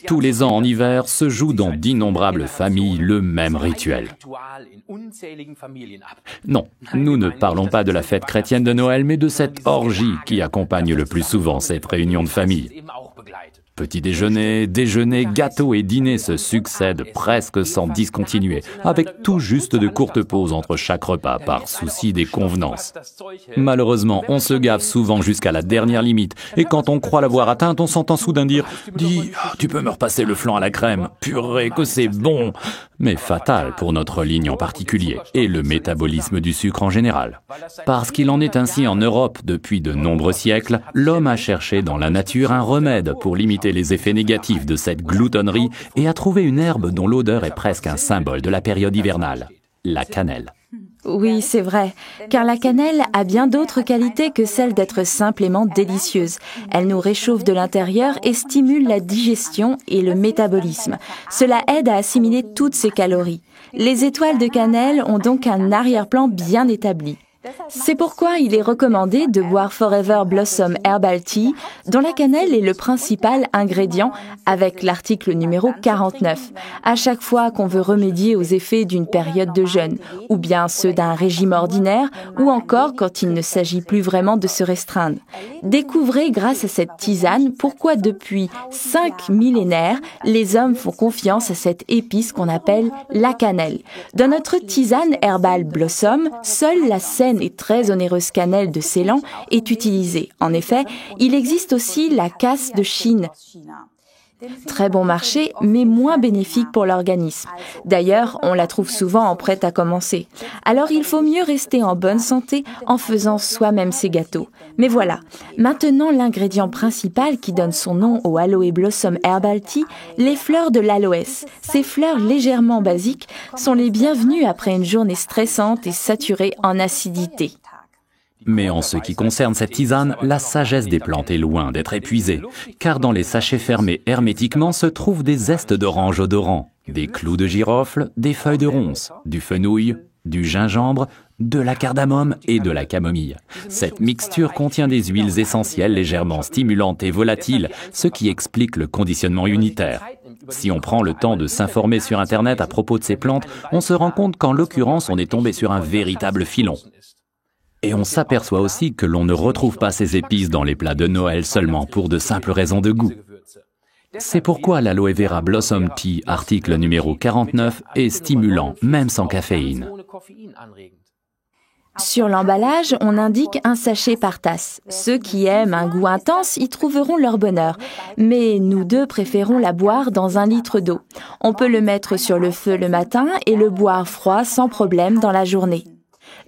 Tous les ans en hiver se joue dans d'innombrables familles le même rituel. Non, nous ne parlons pas de la fête chrétienne de Noël, mais de cette orgie qui accompagne le plus souvent cette réunion de famille. Petit déjeuner, déjeuner, gâteaux et dîners se succèdent presque sans discontinuer, avec tout juste de courtes pauses entre chaque repas par souci des convenances. Malheureusement, on se gave souvent jusqu'à la dernière limite, et quand on croit l'avoir atteinte, on s'entend soudain dire « Dis, tu peux me repasser le flan à la crème, purée que c'est bon !» Mais fatal pour notre ligne en particulier, et le métabolisme du sucre en général. Parce qu'il en est ainsi en Europe depuis de nombreux siècles, l'homme a cherché dans la nature un remède pour limiter les effets négatifs de cette gloutonnerie et a trouvé une herbe dont l'odeur est presque un symbole de la période hivernale, la cannelle. Oui, c'est vrai, car la cannelle a bien d'autres qualités que celle d'être simplement délicieuse. Elle nous réchauffe de l'intérieur et stimule la digestion et le métabolisme. Cela aide à assimiler toutes ces calories. Les étoiles de cannelle ont donc un arrière-plan bien établi. C'est pourquoi il est recommandé de boire Forever Blossom Herbal Tea, dont la cannelle est le principal ingrédient, avec l'article numéro 49. À chaque fois qu'on veut remédier aux effets d'une période de jeûne, ou bien ceux d'un régime ordinaire, ou encore quand il ne s'agit plus vraiment de se restreindre. Découvrez grâce à cette tisane pourquoi depuis 5 millénaires, les hommes font confiance à cette épice qu'on appelle la cannelle. Dans notre tisane Herbal Blossom, seule la saine et très onéreuse cannelle de Ceylan est utilisée. En effet, il existe aussi la casse de Chine. Très bon marché, mais moins bénéfique pour l'organisme. D'ailleurs, on la trouve souvent en prêt à commencer. Alors il faut mieux rester en bonne santé en faisant soi-même ses gâteaux. Mais voilà, maintenant l'ingrédient principal qui donne son nom au Aloe Blossom Herbal Tea, les fleurs de l'aloès. Ces fleurs légèrement basiques sont les bienvenues après une journée stressante et saturée en acidité. Mais en ce qui concerne cette tisane, la sagesse des plantes est loin d'être épuisée, car dans les sachets fermés hermétiquement se trouvent des zestes d'orange odorants, des clous de girofle, des feuilles de ronces, du fenouil, du gingembre, de la cardamome et de la camomille. Cette mixture contient des huiles essentielles légèrement stimulantes et volatiles, ce qui explique le conditionnement unitaire. Si on prend le temps de s'informer sur Internet à propos de ces plantes, on se rend compte qu'en l'occurrence, on est tombé sur un véritable filon. Et on s'aperçoit aussi que l'on ne retrouve pas ces épices dans les plats de Noël seulement pour de simples raisons de goût. C'est pourquoi l'Aloe Vera Blossom Tea, article numéro 49, est stimulant, même sans caféine. Sur l'emballage, on indique un sachet par tasse. Ceux qui aiment un goût intense y trouveront leur bonheur. Mais nous deux préférons la boire dans 1 litre d'eau. On peut le mettre sur le feu le matin et le boire froid sans problème dans la journée.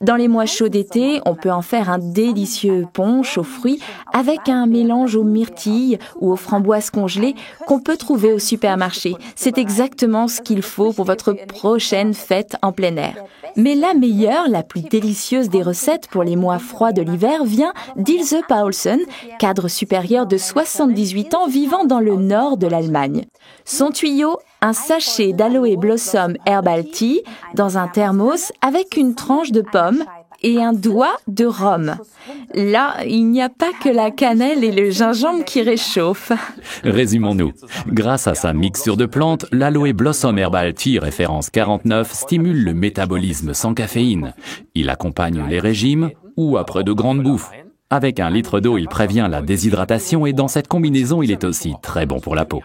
Dans les mois chauds d'été, on peut en faire un délicieux punch aux fruits avec un mélange aux myrtilles ou aux framboises congelées qu'on peut trouver au supermarché. C'est exactement ce qu'il faut pour votre prochaine fête en plein air. Mais la meilleure, la plus délicieuse des recettes pour les mois froids de l'hiver vient d'Ilse Paulsen, cadre supérieur de 78 ans vivant dans le nord de l'Allemagne. Son tuyau, un sachet d'Aloe Blossom Herbal Tea dans un thermos avec une tranche de pomme et un doigt de rhum. Là, il n'y a pas que la cannelle et le gingembre qui réchauffent. Résumons-nous. Grâce à sa mixture de plantes, l'Aloe Blossom Herbal Tea référence 49 stimule le métabolisme sans caféine. Il accompagne les régimes ou après de grandes bouffes. Avec 1 litre d'eau, il prévient la déshydratation et dans cette combinaison, il est aussi très bon pour la peau.